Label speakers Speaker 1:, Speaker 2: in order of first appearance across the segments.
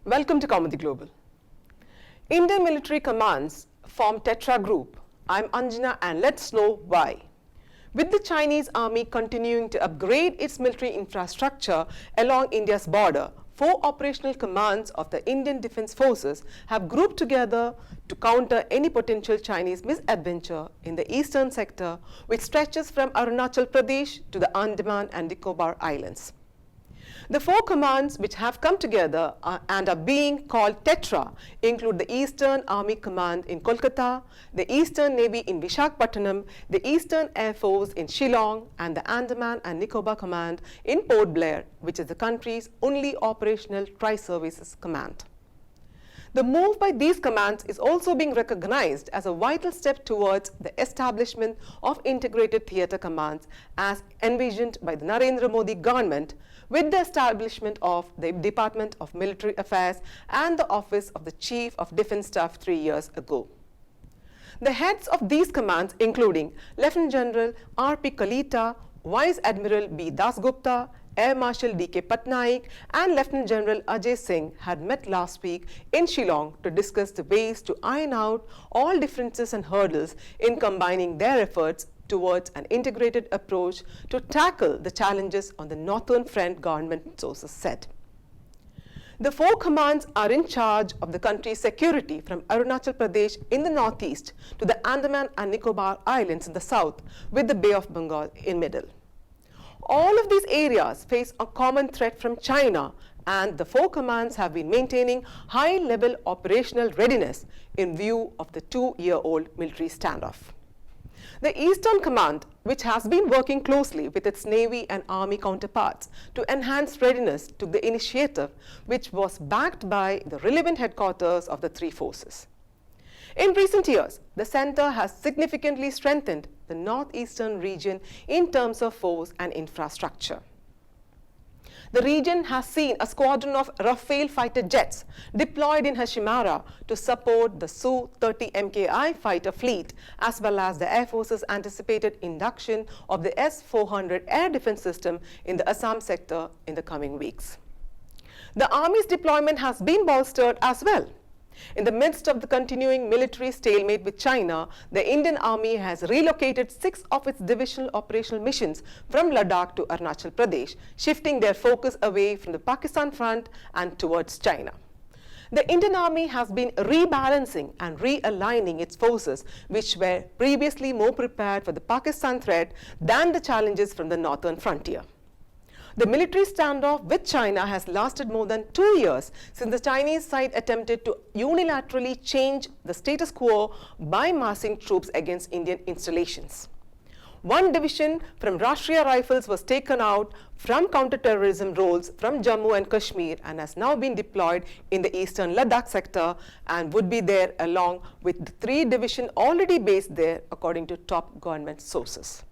Speaker 1: Welcome to Kaumudy Global. Indian military commands form Tetra group. I'm Anjana and let's know why. With the Chinese army continuing to upgrade its military infrastructure along India's border, 4 operational commands of the Indian Defence Forces have grouped together to counter any potential Chinese misadventure in the eastern sector, which stretches from Arunachal Pradesh to the Andaman and Nicobar Islands. The 4 commands which have come together and are being called Tetra include the Eastern Army Command in Kolkata, the Eastern Navy in Visakhapatnam, the Eastern Air Force in Shillong, and the Andaman and Nicobar Command in Port Blair, which is the country's only operational tri-services command. The move by these commands is also being recognized as a vital step towards the establishment of integrated theatre commands as envisioned by the Narendra Modi government with the establishment of the Department of Military Affairs and the Office of the Chief of Defence Staff 3 years ago. The heads of these commands, including Lieutenant General R.P. Kalita, Vice Admiral B. Dasgupta, Air Marshal D.K. Patnaik and Lieutenant General Ajay Singh had met last week in Shillong to discuss the ways to iron out all differences and hurdles in combining their efforts towards an integrated approach to tackle the challenges on the northern front, government sources said. The 4 commands are in charge of the country's security from Arunachal Pradesh in the northeast to the Andaman and Nicobar Islands in the south, with the Bay of Bengal in middle. All of these areas face a common threat from China, and the 4 commands have been maintaining high-level operational readiness in view of the 2-year-old military standoff. The Eastern Command, which has been working closely with its Navy and Army counterparts to enhance readiness, took the initiative, which was backed by the relevant headquarters of the 3 forces. In recent years, the centre has significantly strengthened the northeastern region in terms of force and infrastructure. The region has seen a squadron of Rafale fighter jets deployed in Hashimara to support the Su-30 MKI fighter fleet, as well as the Air Force's anticipated induction of the S-400 air defense system in the Assam sector in the coming weeks. The Army's deployment has been bolstered as well. In the midst of the continuing military stalemate with China, the Indian Army has relocated 6 of its divisional operational missions from Ladakh to Arunachal Pradesh, shifting their focus away from the Pakistan front and towards China. The Indian Army has been rebalancing and realigning its forces, which were previously more prepared for the Pakistan threat than the challenges from the northern frontier. The military standoff with China has lasted more than 2 years since the Chinese side attempted to unilaterally change the status quo by massing troops against Indian installations. 1 division from Rashtriya Rifles was taken out from counter-terrorism roles from Jammu and Kashmir and has now been deployed in the eastern Ladakh sector and would be there along with the 3 divisions already based there, according to top government sources.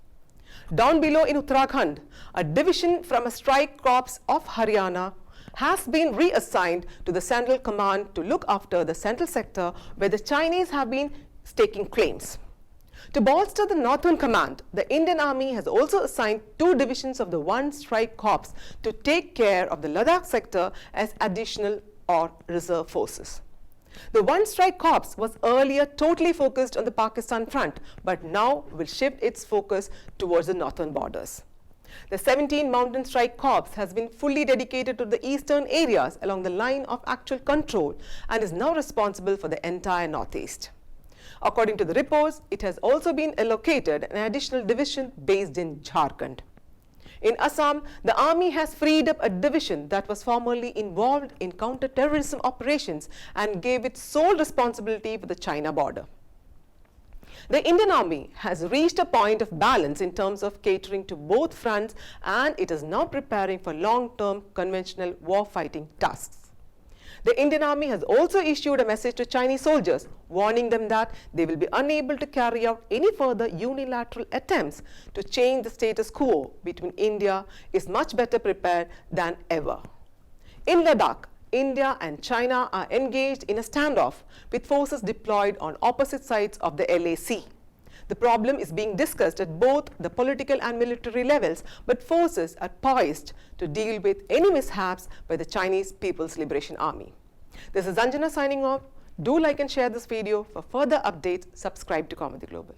Speaker 1: Down below in Uttarakhand, a division from a strike corps of Haryana has been reassigned to the Central Command to look after the central sector where the Chinese have been staking claims. To bolster the Northern Command, the Indian Army has also assigned 2 divisions of the 1 strike corps to take care of the Ladakh sector as additional or reserve forces. The 1 strike corps was earlier totally focused on the Pakistan front, but now will shift its focus towards the northern borders. The 17 Mountain Strike Corps has been fully dedicated to the eastern areas along the line of actual control and is now responsible for the entire northeast. According to the reports, it has also been allocated an additional division based in Jharkhand. In Assam, the army has freed up a division that was formerly involved in counter-terrorism operations and gave it sole responsibility for the China border. The Indian Army has reached a point of balance in terms of catering to both fronts, and it is now preparing for long-term conventional war-fighting tasks. The Indian Army has also issued a message to Chinese soldiers, warning them that they will be unable to carry out any further unilateral attempts to change the status quo between India is much better prepared than ever. In Ladakh, India and China are engaged in a standoff with forces deployed on opposite sides of the LAC. The problem is being discussed at both the political and military levels, but forces are poised to deal with any mishaps by the Chinese People's Liberation Army. This is Anjana signing off. Do like and share this video. For further updates, subscribe to Kaumudy Global.